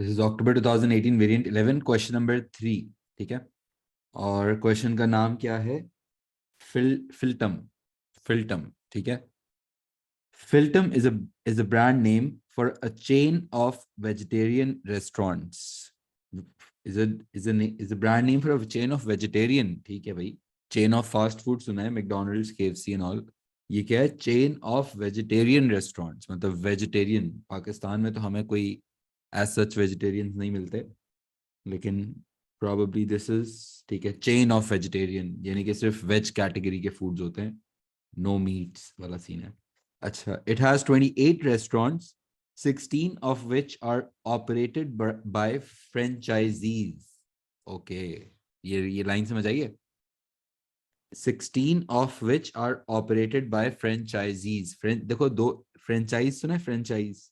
This is October 2018 variant 11 question number 3। ठीक है, और क्वेश्चन का नाम क्या है? फिल्टम। फिल्टम, ठीक है। फिल्टम is a brand name for a chain of vegetarian restaurants. Is a brand name for a chain of vegetarian, ठीक है भाई। चेन ऑफ फास्ट फूड सुना है, मैकडोनल्ड्स, केएफसी एंड ऑल। ये क्या है? चेन ऑफ वेजिटेरियन रेस्टोरेंट्स, मतलब vegetarian. Pakistan में तो हमें कोई एज सच वेजिटेरियंस नहीं मिलते, लेकिन प्रॉबली दिस इज, ठीक है, चेन ऑफ वेजिटेरियन, यानी कि सिर्फ वेज कैटेगरी के फूड्स होते हैं, नो मीट्स वाला सीन है। अच्छा, it has 28 restaurants, 16 of which are operated by franchisees. Okay, ये लाइन समझ आइए। 16 of which are operated by franchisees. देखो, दो फ्रेंचाइज सुना है? फ्रेंचाइज,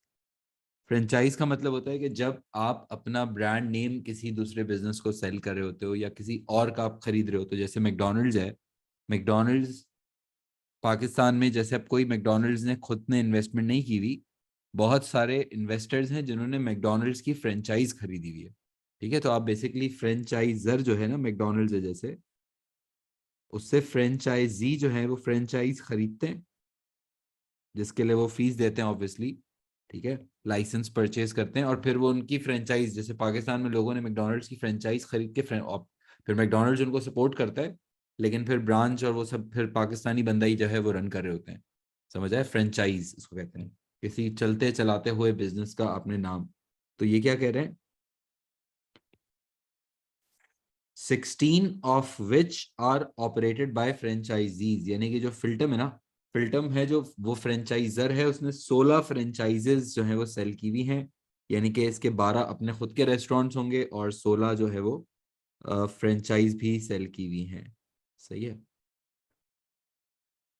फ्रेंचाइज का मतलब होता है कि जब आप अपना ब्रांड नेम किसी दूसरे बिजनेस को सेल कर रहे होते हो या किसी और का आप खरीद रहे हो। तो जैसे मैकडोनल्ड्स है, मैकडोनल्ड्स पाकिस्तान में, जैसे अब कोई मैकडोनल्ड्स ने खुद ने इन्वेस्टमेंट नहीं की हुई, बहुत सारे इन्वेस्टर्स हैं जिन्होंने मैकडोनल्ड्स की फ्रेंचाइज खरीदी हुई है। ठीक है, तो आप बेसिकली फ्रेंचाइजर जो है ना, मैकडोनल्ड्स है जैसे, उससे फ्रेंचाइजी जो है वो फ्रेंचाइज खरीदते हैं, जिसके लिए वो फीस देते हैं ऑब्वियसली। ठीक है, लाइसेंस परचेज करते हैं और फिर वो उनकी फ्रेंचाइज, जैसे पाकिस्तान में लोगों ने मैकडोनल्ड्स की फ्रेंचाइज खरीद के फिर मैकडोनल्ड्स उनको सपोर्ट करता है, लेकिन फिर ब्रांच और वो सब फिर पाकिस्तानी बंदा ही जो है वो रन कर रहे होते हैं। समझ आए? फ्रेंचाइज इसको कहते हैं, किसी चलते चलाते हुए बिजनेस का अपने नाम। तो ये क्या कह रहे हैं? 16 of which are operated by franchisees, यानी कि जो फिल्टम है ना, फिल्टम है जो वो फ्रेंचाइजर है, उसने 16 फ्रेंचाइजेस जो है वो सेल की हुई हैं। यानी कि इसके 12 अपने खुद के रेस्टोरेंट्स होंगे और 16 जो है वो फ्रेंचाइज भी सेल की हुई हैं। सही है।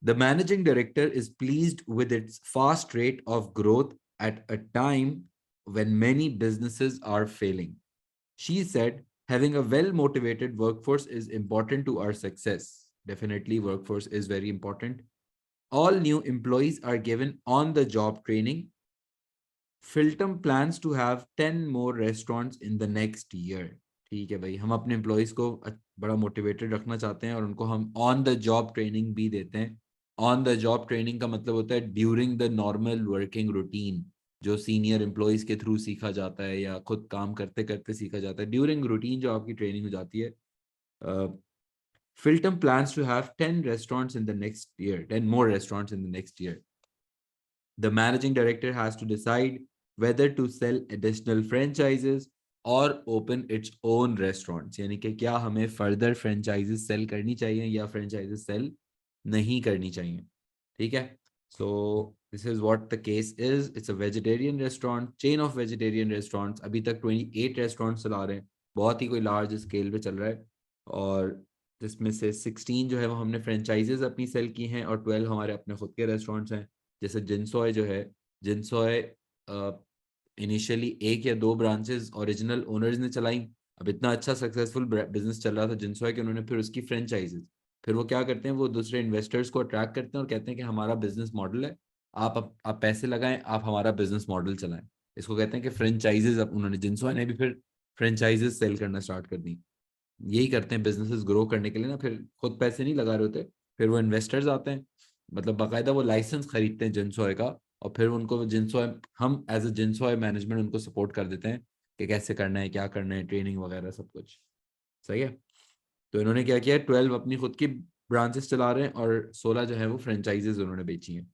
The managing director is pleased with its fast rate of growth at a time when many businesses are failing. She said, having a well motivated workforce is important to our success. Definitely, workforce is very important. All new employees are given on the job training. Filtum plans to have 10 more restaurants in the next year. ठीक है भाई, हम अपने employees को बड़ा motivated रखना चाहते हैं और उनको हम ऑन द जॉब ट्रेनिंग भी देते हैं। ऑन द जॉब ट्रेनिंग का मतलब होता है during the normal working routine, जो सीनियर एम्प्लॉयज के थ्रू सीखा जाता है या खुद काम करते करते सीखा जाता है। ड्यूरिंग रूटीन जो आपकी ट्रेनिंग हो जाती है। Filtum plans to have 10 restaurants in the next year, 10 more restaurants in the next year. The managing director has to decide whether to sell additional franchises or open its own restaurants. यानी कि क्या हमें further franchises cell करनी चाहिए या franchises cell नहीं करनी चाहिए। ठीक है, so this is what the case is. It's a vegetarian restaurant, chain of vegetarian restaurants. अभी तक 28 रेस्टोरेंट्स चला रहे हैं, बहुत ही कोई लार्ज स्केल पे चल रहा है। और जिसमें से 16 जो है वो हमने फ्रेंचाइजेस अपनी सेल की हैं और 12 हमारे अपने खुद के रेस्टोरेंट्स हैं। जैसे जिनसॉय जो है, जिनसॉय इनिशियली एक या दो ब्रांचेस ओरिजिनल ओनर्स ने चलाई। अब इतना अच्छा सक्सेसफुल बिजनेस चल रहा था जिनसॉय के, उन्होंने फिर उसकी फ्रेंचाइजेस, फिर वो क्या करते हैं, वो दूसरे इन्वेस्टर्स को अट्रैक्ट करते हैं और कहते हैं कि हमारा बिजनेस मॉडल है, आप पैसे लगाएं, आप हमारा बिजनेस मॉडल चलाएं। इसको कहते हैं कि फ्रेंचाइजेस। अब उन्होंने, जिनसॉय ने भी फिर फ्रेंचाइजेस सेल करना स्टार्ट कर दी। यही करते हैं बिजनेसेस ग्रो करने के लिए ना, फिर खुद पैसे नहीं लगा रहे होते, फिर वो इन्वेस्टर्स आते हैं, मतलब बाकायदा वो लाइसेंस खरीदते हैं जिनसॉय का, और फिर उनको जिनसॉय, हम एज अ जिनसॉय मैनेजमेंट उनको सपोर्ट कर देते हैं कि कैसे करना है, क्या करना है, ट्रेनिंग वगैरह सब कुछ। सही है। तो इन्होंने क्या किया, 12 अपनी खुद की ब्रांचेस चला रहे हैं और 16 जो है वो फ्रेंचाइजेस उन्होंने बेची हैं।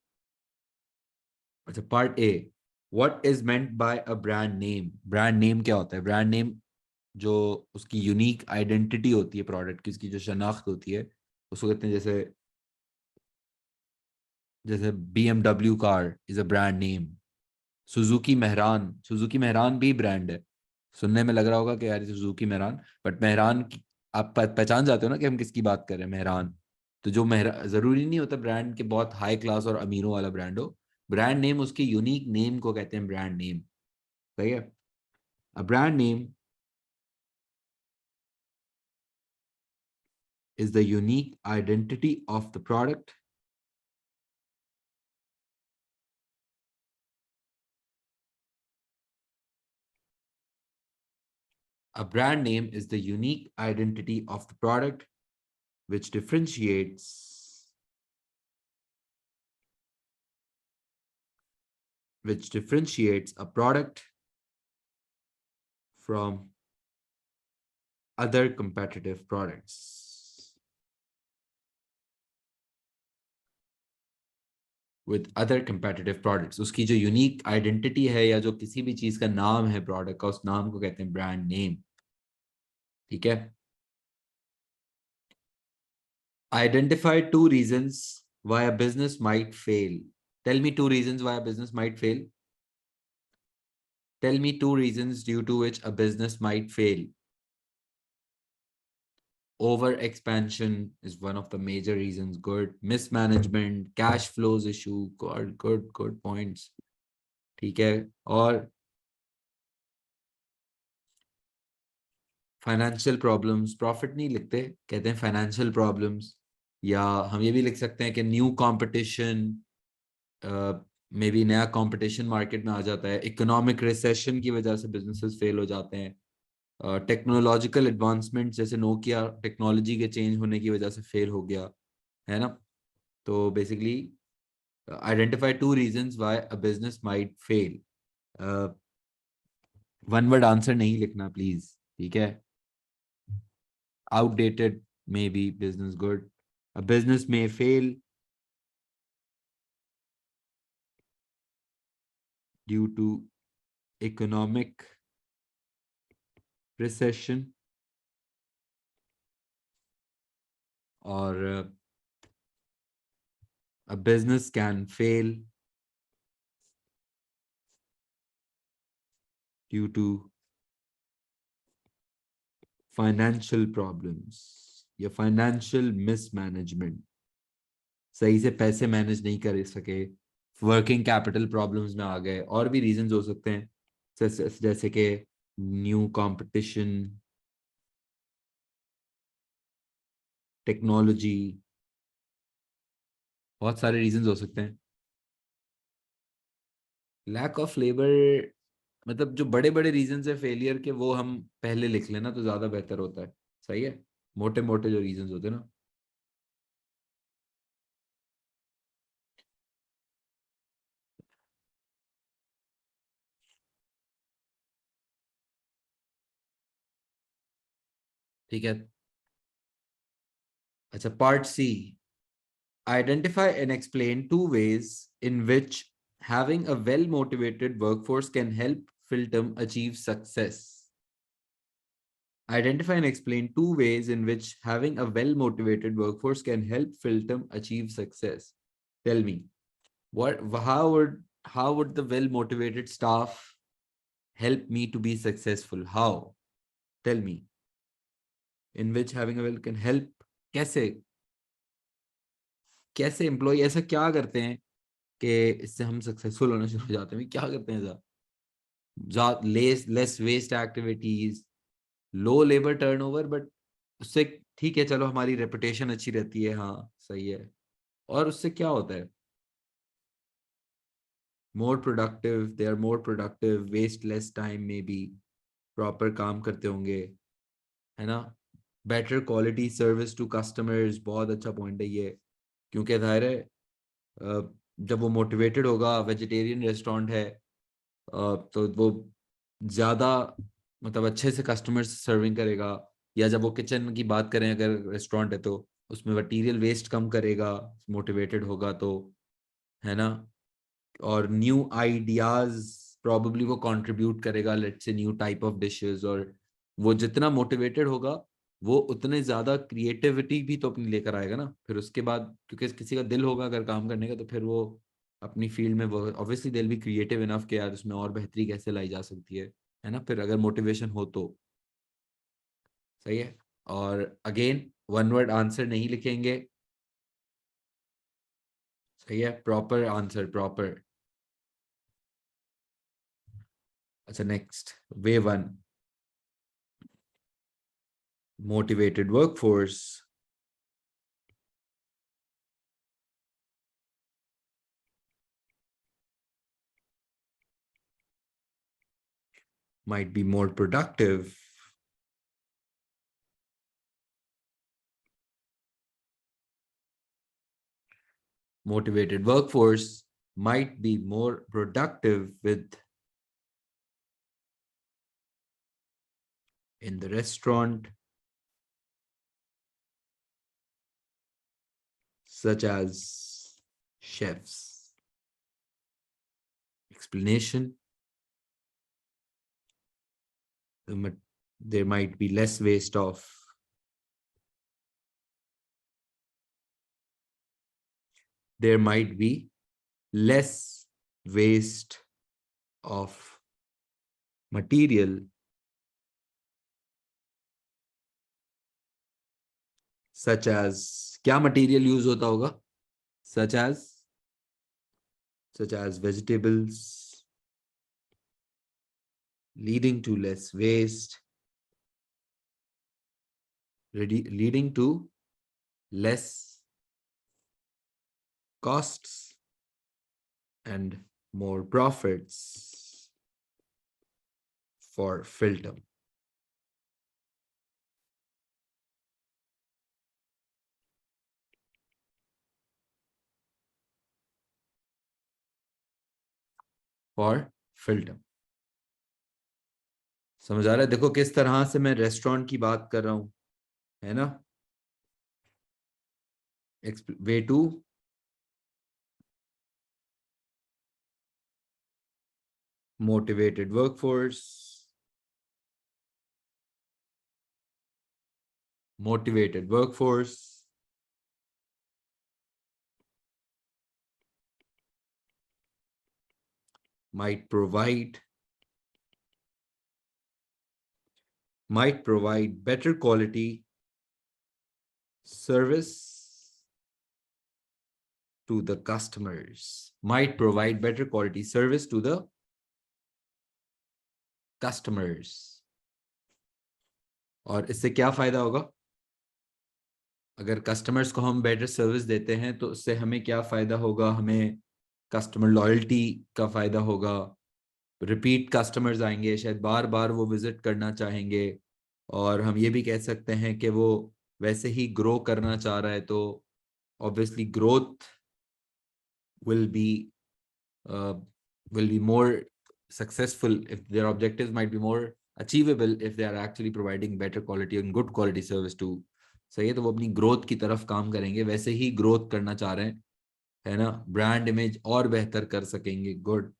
अच्छा, part A, what is meant by a brand name. Brand name क्या होता है? ब्रांड नेम जो उसकी यूनिक आइडेंटिटी होती है प्रोडक्ट की, उसकी जो शनाख्त होती है, उसको कहते हैं। जैसे जैसे BMW car is a brand name. Suzuki Mehran, Suzuki Mehran भी ब्रांड है। सुनने में लग रहा होगा कि यार ये सुजुकी मेहरान, बट मेहरान आप पहचान जाते हो ना कि हम किसकी बात कर रहे हैं, मेहरान। तो जो मेहरा, जरूरी नहीं होता ब्रांड के बहुत हाई क्लास और अमीरों वाला ब्रांड हो। ब्रांड नेम उसके यूनिक नेम को कहते हैं ब्रांड नेम। सही है। अ brand name is the unique identity of the product A brand name is the unique identity of the product which differentiates a product from other competitive products. With other competitive products. उसकी जो unique identity है या जो किसी भी चीज का नाम है प्रोडक्ट का, उस नाम को कहते हैं ब्रांड नेम. ठीक है. Identify two reasons why a business might fail. Tell me two reasons why a business might fail. Tell me two reasons due to which a business might fail. Over expansion is one of the major reasons. Good. Mismanagement, cash flows issue. Good points. ठीक है. और financial problems. Profit नहीं लिखते, कहते हैं financial problems. या हम ये भी लिख सकते हैं कि न्यू कंपटीशन, मे बी नया कंपटीशन मार्केट में आ जाता है. इकोनॉमिक रिसेशन की वजह से बिजनेसेस फेल हो जाते हैं. टेक्नोलॉजिकल एडवांसमेंट, जैसे नोकिया टेक्नोलॉजी के चेंज होने की वजह से फेल हो गया है ना. तो basically identify two reasons why a business might fail. One word answer नहीं लिखना प्लीज. ठीक है. Outdated, maybe. Business, good. A business may fail due to economic recession, or a business can fail due to financial problems या financial mismanagement. सही से पैसे manage नहीं कर सके, वर्किंग कैपिटल प्रॉब्लम्स में आ गए. और भी रीजंस हो सकते हैं, जैसे कि न्यू कंपटीशन, टेक्नोलॉजी. बहुत सारे रीजंस हो सकते हैं. लैक ऑफ लेबर, मतलब जो बड़े बड़े रीजंस है फेलियर के, वो हम पहले लिख लेना तो ज्यादा बेहतर होता है. सही है. मोटे मोटे जो रीजंस होते हैं ना. ठीक है. अच्छा, part C. Identify and explain two ways in which having a well motivated workforce can help Filterm achieve success. Identify and explain two ways in which having a well motivated workforce can help Filterm achieve success. Tell me, what how would the well motivated staff help me to be successful? How? Tell me. In which having a well can help. कैसे कैसे employ ऐसा क्या करते हैं कि इससे हम successful होना शुरू हो जाते हैं? क्या करते हैं ऐसा? Less waste activities, low labour turnover, but उससे ठीक है, चलो हमारी रेपुटेशन अच्छी रहती है. हाँ, सही है. और उससे क्या होता है? More productive, they are more productive, waste less time में भी, प्रॉपर काम करते होंगे, है ना. Better quality service to customers, बहुत अच्छा पॉइंट है ये. क्योंकि जाहिर है जब वो मोटिवेटेड होगा, वेजिटेरियन रेस्टोरेंट है, तो वो ज़्यादा, मतलब अच्छे से कस्टमर्स सर्विंग करेगा. या जब वो किचन की बात करें, अगर रेस्टोरेंट है तो उसमें मटीरियल वेस्ट कम करेगा, मोटिवेटेड होगा तो, है ना. और न्यू आइडियाज प्रॉब्ली वो कंट्रीब्यूट करेगा, let's say new type of dishes. और वो जितना मोटिवेटेड होगा, वो उतने ज्यादा क्रिएटिविटी भी तो अपनी लेकर आएगा ना फिर उसके बाद. क्योंकि किसी का दिल होगा अगर काम करने का, तो फिर वो अपनी फील्ड में वो ऑब्वियसली दिल भी क्रिएटिव इनफ के यार उसमें और बेहतरी कैसे लाई जा सकती है ना. फिर अगर मोटिवेशन हो तो सही है. और अगेन, वन वर्ड आंसर नहीं लिखेंगे. सही है. Proper answer, proper. अच्छा, next. Way one. Motivated workforce might be more productive Motivated workforce might be more productive in the restaurant, such as chefs. Explanation: there might be less waste of there might be less waste of material, such as क्या material use होता होगा, such as vegetables, leading to less waste, leading to less costs and more profits for Philtum. For Philtum. समझ आ रहा है? देखो किस तरह से मैं रेस्टोरेंट की बात कर रहा हूं, है ना? Way to motivated workforce, motivated workforce might provide better quality service to the customers. Might provide better quality service to the customers. और इससे क्या फायदा होगा? अगर कस्टमर्स को हम बेटर सर्विस देते हैं तो उससे हमें क्या फायदा होगा? हमें कस्टमर लॉयल्टी का फायदा होगा, रिपीट कस्टमर्स आएंगे, शायद बार बार वो विजिट करना चाहेंगे, और हम ये भी कह सकते हैं कि वो वैसे ही ग्रो करना चाह रहा है, तो obviously growth will be more successful if their objectives might be more achievable if they are actually providing better quality and good quality service to. सही है, तो वो अपनी ग्रोथ की तरफ काम करेंगे, वैसे ही ग्रोथ करना चाह रहे हैं, है ना? ब्रांड इमेज और बेहतर कर सकेंगे. गुड,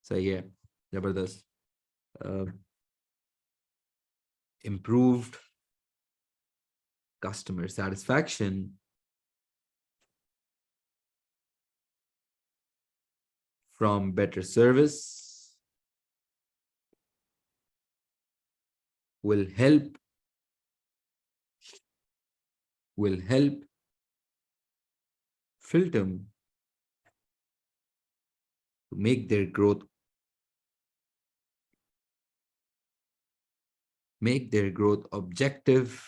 सही है, जबरदस्त. Improved customer satisfaction from better service will help Philtum to make their growth objective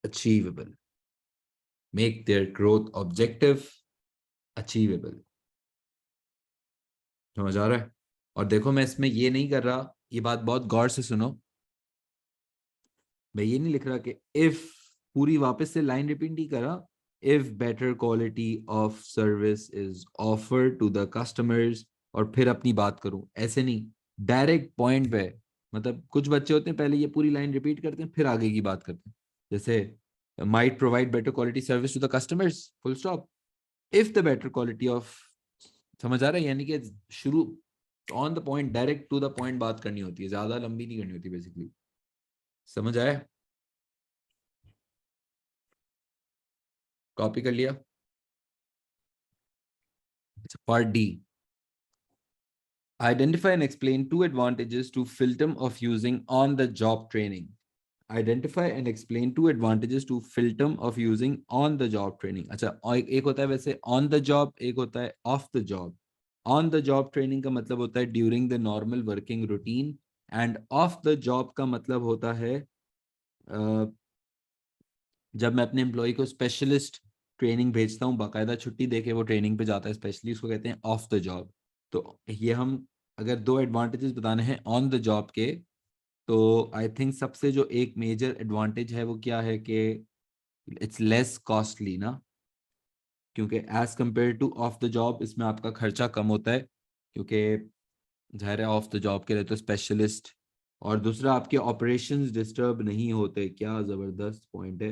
achievable. Make their growth objective achievable. समझ आ रहा है? और देखो मैं इसमें ये नहीं कर रहा, ये बात बहुत गौर से सुनो, मैं ये नहीं लिख रहा कि इफ, पूरी वापस से लाइन रिपीट नहीं करा, if better quality of service is offered to the customers, और फिर अपनी बात करूं, ऐसे नहीं, डायरेक्ट पॉइंट पे. मतलब कुछ बच्चे होते हैं पहले ये पूरी लाइन रिपीट करते हैं फिर आगे की बात करते हैं, जैसे might provide better quality service to the customers, full stop. If the better quality of, समझ आ रहा है? यानी कि शुरू on the point, direct to the point बात करनी होती है, ज्यादा लंबी नहीं करनी होती बेसिकली. समझ आया? कॉपी कर लिया? अच्छा, part D. Identify and explain 2 advantages to Philtum of using on the job training. Identify and explain 2 advantages to Philtum of using on the job training. अच्छा, एक होता है वैसे on the job, एक होता है off the job. On the job training का मतलब होता है during the normal working routine, and off the job का मतलब होता है जब मैं अपने एम्प्लॉय को स्पेशलिस्ट ट्रेनिंग भेजता हूँ, बाकायदा छुट्टी देके वो ट्रेनिंग पे जाता है स्पेशली, उसको कहते हैं ऑफ द जॉब. तो ये हम अगर 2 एडवांटेजेस बताने हैं ऑन द जॉब के, तो आई थिंक सबसे जो एक मेजर एडवांटेज है वो क्या है कि इट्स लेस कॉस्टली ना, क्योंकि as compare to of the job इसमें आपका खर्चा कम होता है, क्योंकि जाहिर है ऑफ द जॉब के लिए तो स्पेशलिस्ट, और दूसरा आपके ऑपरेशंस डिस्टर्ब नहीं होते। क्या ज़बरदस्त पॉइंट है,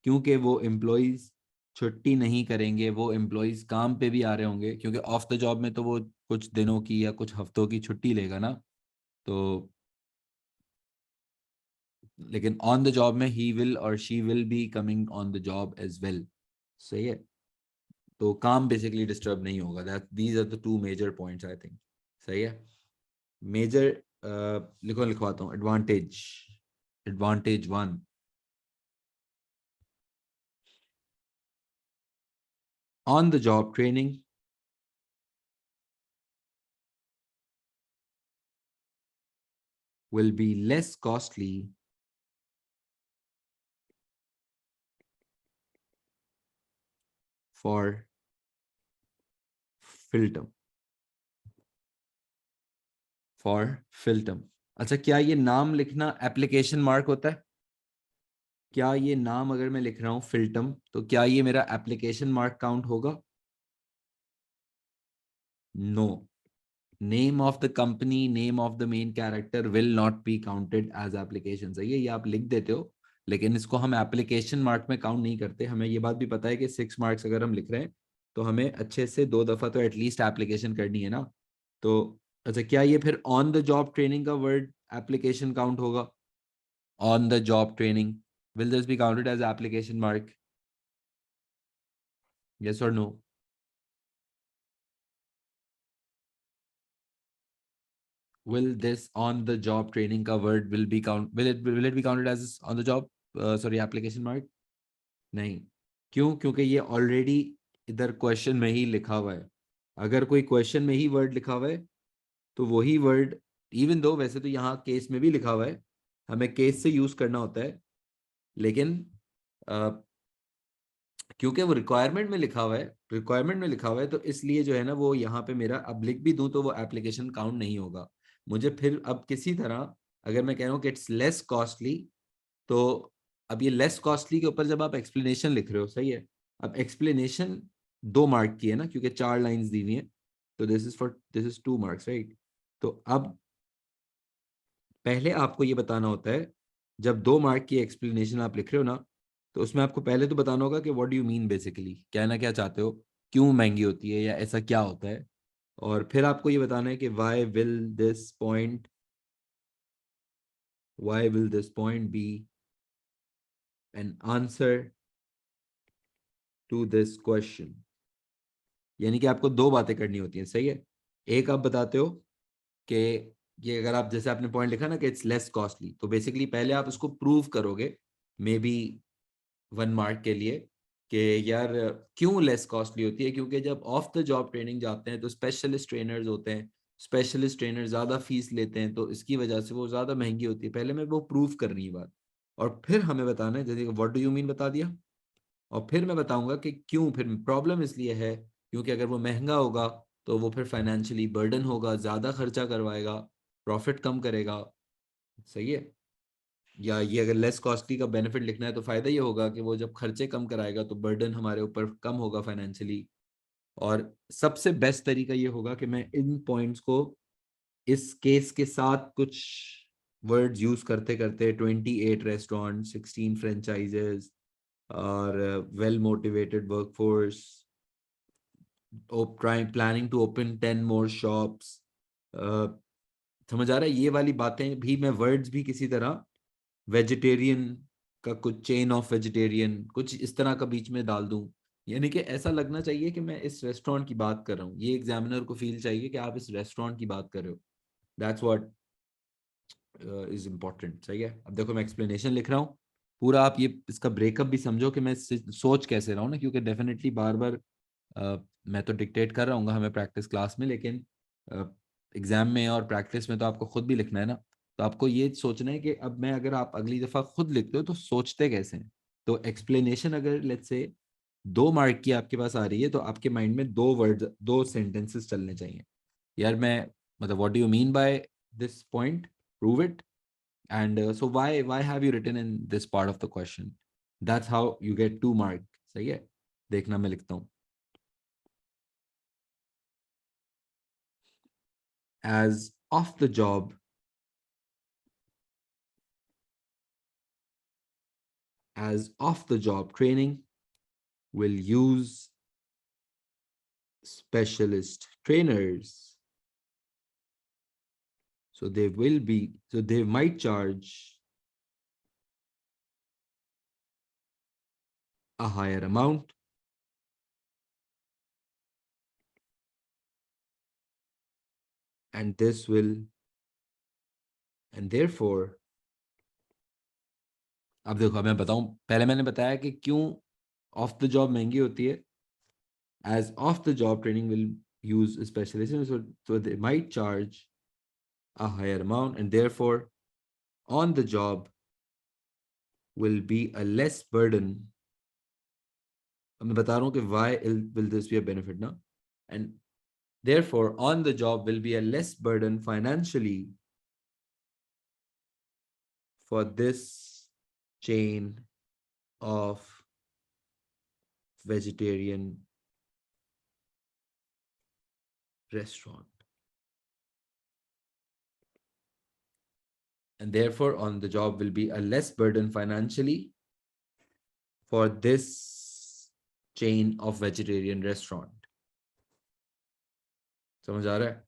क्योंकि वो एम्प्लॉयज़ छुट्टी नहीं करेंगे, वो एम्प्लॉयज़ काम पे भी आ रहे होंगे, क्योंकि ऑफ द जॉब में तो वो कुछ दिनों की या कुछ हफ्तों की छुट्टी लेगा ना, तो लेकिन ऑन द जॉब में ही विल और she will be coming on the job as well. सही है, तो काम बेसिकली डिस्टर्ब नहीं होगा। That these are the two major points I think. सही है। मेजर लिखवाता हूँ। Advantage, advantage one, on the job training will be less costly for Filtum, for Filtum। अच्छा, क्या ये नाम लिखना एप्लीकेशन मार्क होता है? क्या ये नाम अगर मैं लिख रहा हूँ फिल्टम, तो क्या ये मेरा एप्लीकेशन मार्क काउंट होगा? No, name of the company, name of the main character will not be counted as application. सही है, ये आप लिख देते हो, लेकिन इसको हम एप्लीकेशन मार्क में काउंट नहीं करते। हमें ये बात भी पता है कि 6 मार्क्स अगर हम लिख रहे हैं तो हमें अच्छे से 2 दफा तो एटलीस्ट एप्लीकेशन करनी है ना। तो अच्छा, क्या ये फिर ऑन द जॉब ट्रेनिंग का वर्ड एप्लीकेशन काउंट होगा? On the job training, will this be counted as application mark? Yes और नो? Will this on the job training का word will it be counted as on the job sorry application mark? नहीं। क्यों? क्योंकि ये already इधर question में ही लिखा हुआ है। अगर कोई क्वेश्चन में ही वर्ड लिखा हुआ है तो वही वर्ड, इवन दो वैसे तो यहाँ केस में भी लिखा हुआ है, हमें केस से यूज करना होता है, लेकिन क्योंकि वो रिक्वायरमेंट में लिखा हुआ है, रिक्वायरमेंट में लिखा हुआ है, तो इसलिए जो है ना वो यहाँ पे मेरा अब लिख भी दूं तो वो एप्लीकेशन काउंट नहीं होगा। मुझे फिर अब किसी तरह अगर मैं कह रहा हूँ कि इट्स लेस कॉस्टली, तो अब ये लेस कॉस्टली के ऊपर जब आप एक्सप्लेनेशन लिख रहे हो, सही है, अब एक्सप्लेनेशन 2 मार्क की है ना, क्योंकि 4 लाइंस दी हुई है, तो दिस इज 2 मार्क्स, राइट? तो अब पहले आपको ये बताना होता है, जब 2 मार्क की एक्सप्लेनेशन आप लिख रहे हो ना, तो उसमें आपको पहले तो बताना होगा कि what do you mean, basically कहना क्या चाहते हो, क्यों महंगी होती है या ऐसा क्या होता है। और फिर आपको ये बताना है कि why will this point be an answer to this question। यानी कि आपको 2 बातें करनी होती हैं, सही है। एक आप बताते हो कि ये अगर आप जैसे आपने पॉइंट लिखा ना कि इट्स लेस कॉस्टली, तो बेसिकली पहले आप इसको प्रूव करोगे, मे बी 1 मार्क के लिए, कि यार क्यों लेस कॉस्टली होती है। क्योंकि जब ऑफ द जॉब ट्रेनिंग जाते हैं तो स्पेशलिस्ट ट्रेनर्स होते हैं, स्पेशलिस्ट ट्रेनर ज़्यादा फीस लेते हैं, तो इसकी वजह से वो ज़्यादा महंगी होती है। पहले मैं वो प्रूव करनी है बात, और फिर हमें बताना है, जैसे व्हाट डू यू मीन बता दिया, और फिर मैं बताऊंगा कि क्यों फिर प्रॉब्लम इसलिए है, क्योंकि अगर वो महंगा होगा तो वो फिर फाइनेंशियली बर्डन होगा, ज़्यादा खर्चा करवाएगा, प्रॉफिट कम करेगा। सही है। या ये अगर लेस कॉस्टली का बेनिफिट लिखना है तो फायदा ये होगा कि वो जब खर्चे कम कराएगा तो बर्डन हमारे ऊपर कम होगा फाइनेंशियली। और सबसे बेस्ट तरीका ये होगा कि मैं इन पॉइंट्स को इस केस के साथ कुछ वर्ड्स यूज करते करते, 28 रेस्टोरेंट, 16 फ्रेंचाइजेस, और well motivated workforce, planning to open 10 more shops, समझ आ रहा है? ये वाली बातें भी मैं वर्ड्स भी किसी तरह वेजिटेरियन का, कुछ चेन ऑफ वेजिटेरियन, कुछ इस तरह का बीच में डाल दूं, यानी कि ऐसा लगना चाहिए कि मैं इस रेस्टोरेंट की बात कर रहा हूँ, ये एग्जामिनर को फील चाहिए कि आप इस रेस्टोरेंट की बात कर रहे हो। That's what is important. सही है। अब देखो मैं एक्सप्लेनेशन लिख रहा हूँ पूरा, आप ये इसका ब्रेकअप भी समझो कि मैं सोच कैसे रहा हूँ ना, क्योंकि डेफिनेटली बार बार मैं तो डिक्टेट कर रहा हूँ हमें प्रैक्टिस क्लास में, लेकिन एग्जाम में और प्रैक्टिस में तो आपको खुद भी लिखना है ना। तो आपको ये सोचना है कि अब मैं अगर आप अगली दफा खुद लिखते हो तो सोचते कैसे हैं। तो एक्सप्लेनेशन अगर लेट्स से 2 मार्क की आपके पास आ रही है, तो आपके माइंड में 2 वर्ड्स, 2 सेंटेंसेस चलने चाहिए। यार मैं, मतलब what do you mean by this point, prove it, and so why have you written in this part of the question, That's how you get 2 mark. सही है, देखना मैं लिखता हूँ. As off the job training will use specialist trainers. So they might charge a higher amount, and therefore, अब देखो मैं बताऊं, पहले मैंने बताया कि क्यों ऑफ द जॉब महंगी होती है. As off the job training will use specialists, so they might charge a higher amount, and therefore on the job will be a less burden. मैं बता रहा हूं कि why will this be a benefit now, and therefore on the job will be a less burden financially for this chain of vegetarian restaurant. And therefore on the job will be a less burden financially for this chain of vegetarian restaurant. समझ आ रहा है?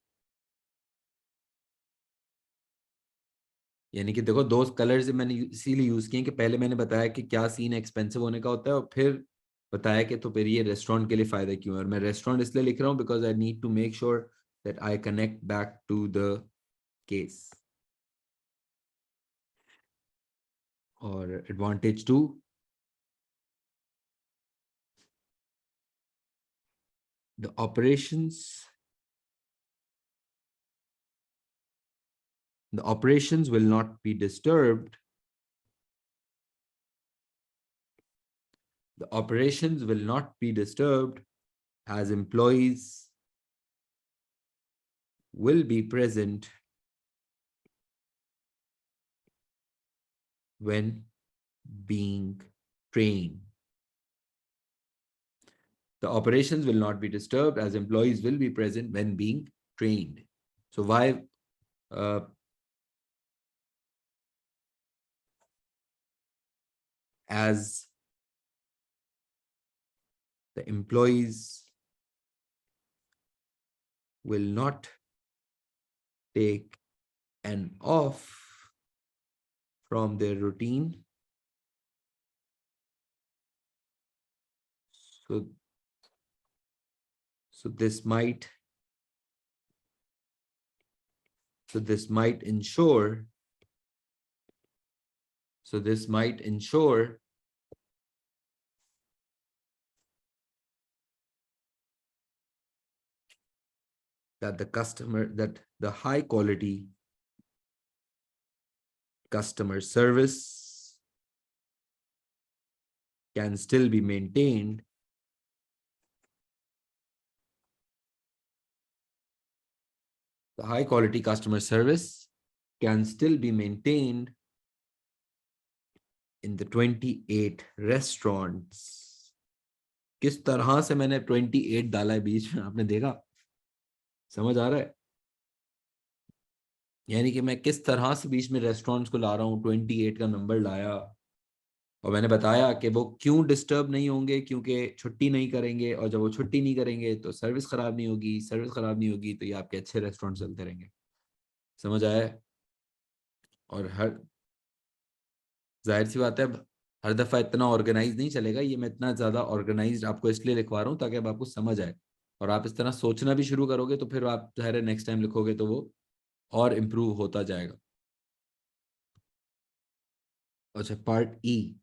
यानी कि देखो, दो colours मैंने इसीलिए use किए कि पहले मैंने बताया कि क्या सीन एक्सपेंसिव होने का होता है, और फिर बताया कि तो फिर ये रेस्टोरेंट के लिए फायदा क्यों है. और मैं रेस्टोरेंट इसलिए लिख रहा हूँ because I need to make sure that I connect back to the case. और advantage 2, the operations will not be disturbed. The operations will not be disturbed as employees will be present when being trained. The operations will not be disturbed as employees will be present when being trained. So why as the employees will not take an off from their routine. So this might ensure that the high quality customer service can still be maintained the high quality customer service can still be maintained in the 28 restaurants. किस तरह से मैंने 28 डाला है बीच में, आपने देखा? समझ आ रहा है? यानी कि मैं किस तरह से बीच में रेस्टोरेंट्स को ला रहा हूँ, 28 का नंबर लाया, और मैंने बताया कि वो क्यों डिस्टर्ब नहीं होंगे, क्योंकि छुट्टी नहीं करेंगे, और जब वो छुट्टी नहीं करेंगे तो सर्विस खराब नहीं होगी, सर्विस खराब नहीं होगी तो ये आपके अच्छे रेस्टोरेंट चलते रहेंगे. समझ आया है? और जाहिर सी बात है, हर दफा इतना ऑर्गेनाइज नहीं चलेगा. ये मैं इतना ज्यादा ऑर्गेनाइज्ड आपको इसलिए लिखवा रहा हूँ ताकि अब आपको समझ आए, और आप इस तरह सोचना भी शुरू करोगे तो फिर आप जाहिर है नेक्स्ट टाइम लिखोगे तो वो और इम्प्रूव होता जाएगा. अच्छा, part E.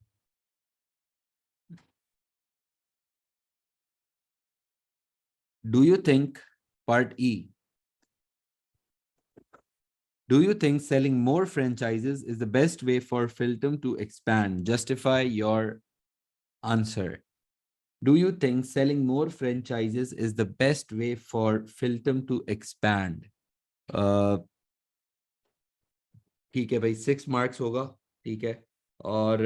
Do you think part E Do you think selling more franchises is the best way for Philtom to expand? Justify your answer. Do you think selling more franchises is the best way for Philtom to expand? ठीक है भाई, 6 marks होगा. ठीक है. और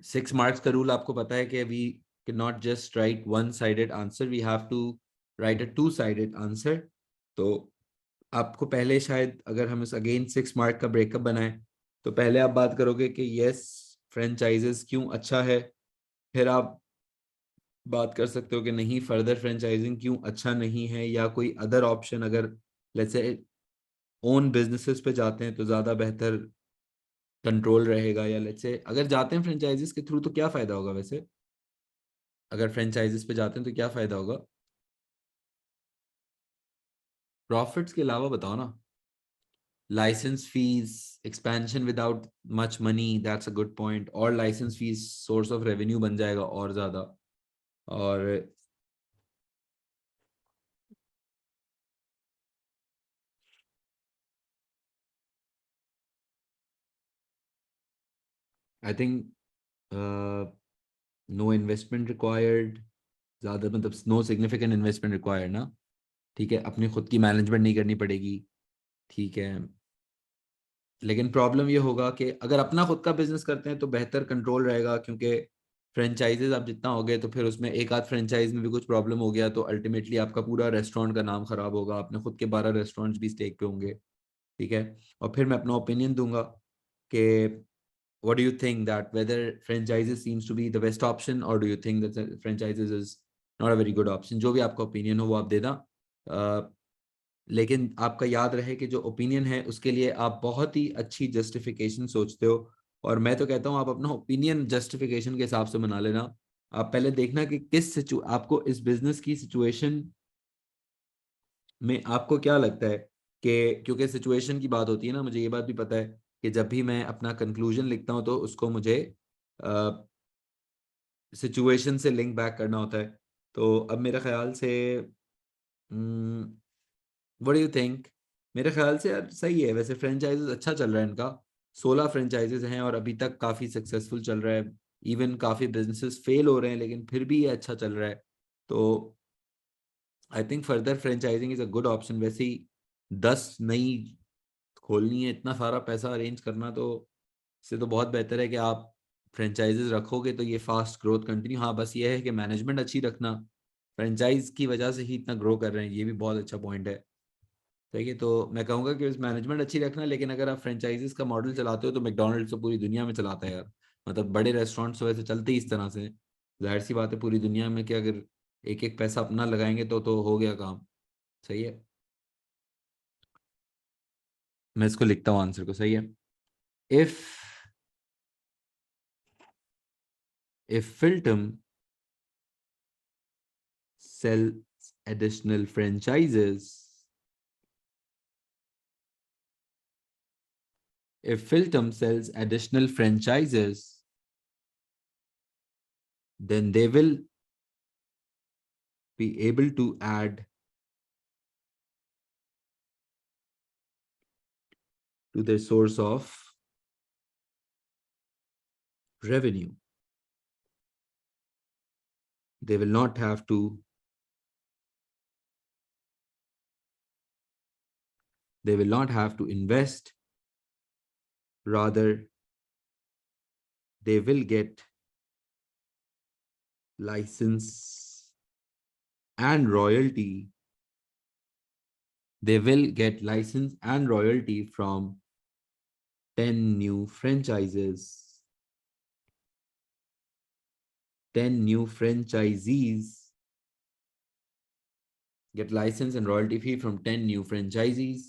6 marks का rule आपको पता है कि we can not just write one sided answer, we have to write a two sided answer. तो आपको पहले शायद अगर हम इस अगेन 6 मार्क का ब्रेकअप बनाए तो पहले आप बात करोगे कि यस फ्रेंचाइजेस क्यों अच्छा है, फिर आप बात कर सकते हो कि नहीं फर्दर फ्रेंचाइजिंग क्यों अच्छा नहीं है, या कोई अदर ऑप्शन अगर लेट्स से ओन बिजनेसेस पे जाते हैं तो ज़्यादा बेहतर कंट्रोल रहेगा, या लेट्स से अगर जाते हैं फ्रेंचाइजीज के थ्रू तो क्या फ़ायदा होगा वैसे, अगर फ्रेंचाइजीज पे जाते हैं तो क्या फ़ायदा होगा? प्रॉफिट्स के अलावा बताओ ना। Licence fee, expansion without much money, that's a good point, और licence fee source of revenue बन जाएगा और ज़्यादा। और I think no investment required, ज़्यादा मतलब नो सिग्निफिकेंट इन्वेस्टमेंट रिक्वायर्ड ना। ठीक है, अपनी खुद की मैनेजमेंट नहीं करनी पड़ेगी। ठीक है, लेकिन प्रॉब्लम ये होगा कि अगर अपना खुद का बिजनेस करते हैं तो बेहतर कंट्रोल रहेगा, क्योंकि फ्रेंचाइजेज आप जितना हो गए तो फिर उसमें एक आध फ्रेंचाइज में भी कुछ प्रॉब्लम हो गया तो अल्टीमेटली आपका पूरा रेस्टोरेंट का नाम खराब होगा, आपने खुद के 12 रेस्टोरेंट्स भी स्टेक पे होंगे। ठीक है, और फिर मैं अपना ओपिनियन दूंगा कि what do you think that whether franchises seems to be the best option, or do you think that franchises is not a very good option? जो भी आपका ओपिनियन हो वो आप देना। लेकिन आपका याद रहे कि जो ओपिनियन है उसके लिए आप बहुत ही अच्छी जस्टिफिकेशन सोचते हो, और मैं तो कहता हूँ आप अपना ओपिनियन जस्टिफिकेशन के हिसाब से बना लेना। आप पहले देखना कि आपको इस बिजनेस की सिचुएशन में आपको क्या लगता है कि, क्योंकि सिचुएशन की बात होती है ना, मुझे ये बात भी पता है कि जब भी मैं अपना कंक्लूजन लिखता हूँ तो उसको मुझे सिचुएशन से लिंक बैक करना होता है। तो अब मेरे ख्याल से व्हाट डू यू थिंक? मेरे ख्याल से यार सही है वैसे, फ्रेंचाइजेस अच्छा चल रहा है इनका। 16 फ्रेंचाइजेस हैं और अभी तक काफ़ी सक्सेसफुल चल रहा है। इवन काफ़ी बिजनेसेस फेल हो रहे हैं लेकिन फिर भी ये अच्छा चल रहा है। तो I think further franchising is a good option. वैसे ही 10 नई खोलनी है, इतना सारा पैसा अरेंज करना, तो इससे तो बहुत बेहतर है कि आप फ्रेंचाइजेस रखोगे तो ये फास्ट ग्रोथ कंटिन्यू। हाँ बस ये है कि मैनेजमेंट अच्छी रखना, फ्रेंचाइज की वजह से ही इतना ग्रो कर रहे हैं, ये भी बहुत अच्छा पॉइंट है। ठीक है, तो मैं कहूँगा कि मैनेजमेंट अच्छी रखना, लेकिन अगर आप फ्रेंचाइजीज का मॉडल चलाते हो तो मैकडोनल्ड्स तो पूरी दुनिया में चलाता है यार। मतलब बड़े रेस्टोरेंट्स तो वैसे चलते ही इस तरह से, जाहिर सी बात है पूरी दुनिया में कि अगर एक एक पैसा अपना लगाएंगे तो हो गया काम। सही है, मैं इसको लिखता हूँ आंसर को। सही है, if Philtum sells additional franchises, if Philtum sells additional franchises, then they will be able to add to their source of revenue. They will not have to, they will not have to invest, rather they will get license and royalty. They will get license and royalty from 10 new franchises. 10 new franchisees get license and royalty fee from 10 new franchisees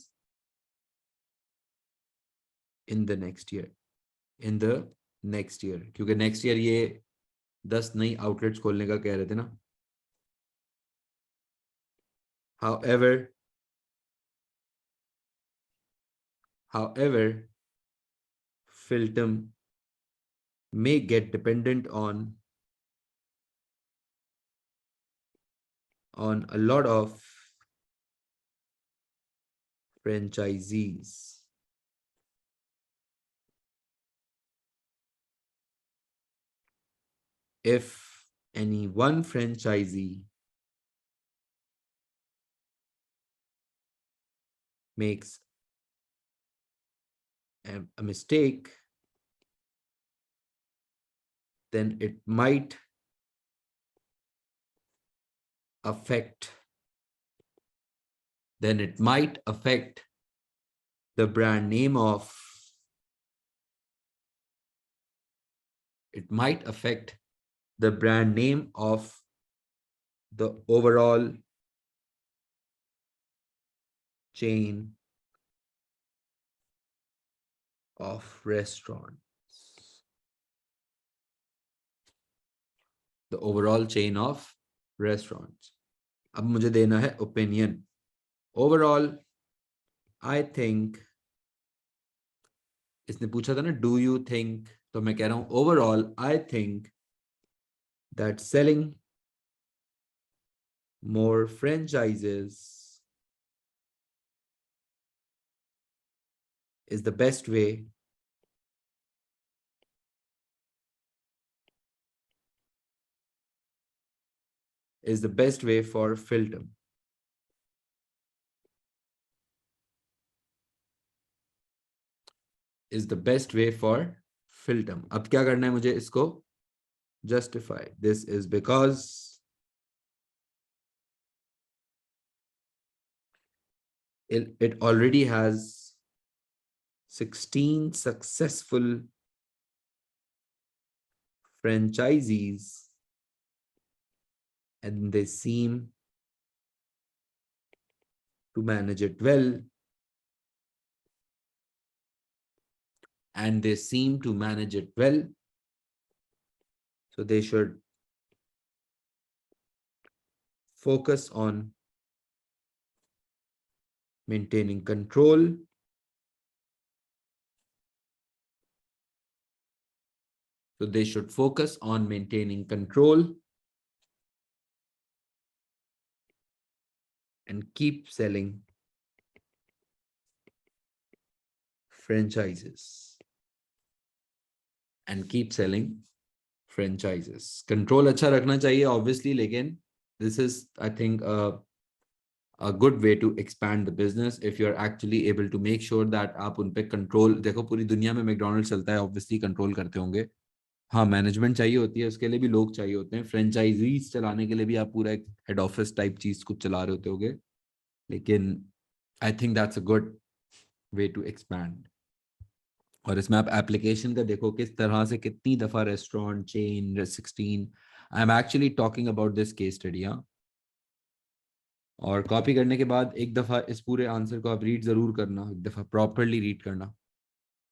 in the next year. In the next year, क्योंकि next year ये 10 नई outlets खोलने का कह रहे थे ना। However, however, Philtum may get dependent on a lot of franchisees. If any one franchisee makes a mistake, then it might affect the brand name of the overall chain of restaurants. The overall chain of restaurants. अब मुझे देना है opinion. Overall, I think, इसने पूछा था ना do you think, तो मैं कह रहा हूं overall I think that selling more franchises is the best way for Filtum. Is the best way for Filtum. अब क्या करना है मुझे इसको justify. This is because it already has 16 successful franchisees and they seem to manage it well. So they should focus on maintaining control. And keep selling franchises. Control अच्छा रखना चाहिए obviously, लेकिन this is I think a good way to expand the business if you're actually able to make sure that आप उन पे control. देखो पूरी दुनिया में मैकडॉनल्ड्स चलता है, obviously control करते होंगे. हाँ मैनेजमेंट चाहिए होती है, उसके लिए भी लोग चाहिए होते हैं. फ्रेंचाइजीज चलाने के लिए भी आप पूरा एक हेड ऑफिस टाइप चीज कुछ चला रहे होते होगे, लेकिन I think that's a good way to expand. और इसमें आप एप्लीकेशन का देखो किस तरह से कितनी दफा restaurant chain 16. I am actually talking about this case study. और कॉपी करने के बाद एक दफा इस पूरे आंसर को आप रीड जरूर करना, एक दफा प्रॉपरली रीड करना.